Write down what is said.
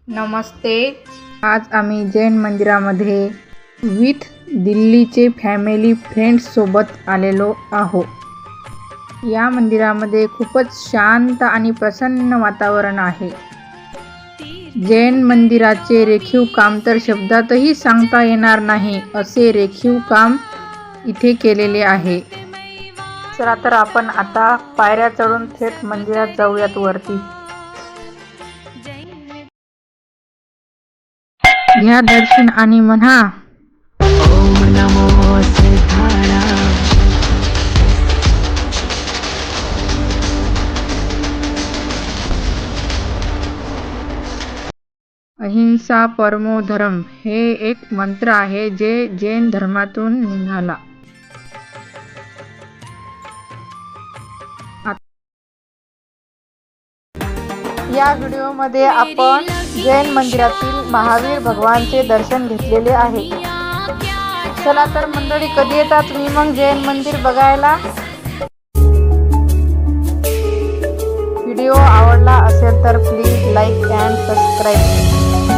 नमस्ते. आज आम्ही जैन मंदिरामध्ये विथ दिल्लीचे फॅमिली फ्रेंड्स सोबत आलेलो आहोत. या मंदिरामध्ये खूपच शांत आणि प्रसन्न वातावरण आहे. जैन मंदिराचे रेखीव काम तर शब्दातही सांगता येणार नाही, असे रेखीव काम इथे केलेले आहे. चला तर आपण आता पायऱ्या चढून थेट मंदिरात जाऊयात वरती. घ्या दर्शन आणि म्हणा ओम नमो सिद्धाय. अहिंसा परमो धर्म हे एक मंत्र आहे जे जैन धर्मातून निघाला. या व्हिडिओमध्ये आपण जैन मंदिरातील महावीर भगवानचे दर्शन घेतलेले आहे. चला तर मंडळी, कधी येता तुम्ही मग जैन मंदिर बघायला? व्हिडिओ आवडला असेल तर प्लीज लाईक अँड सबस्क्राईब.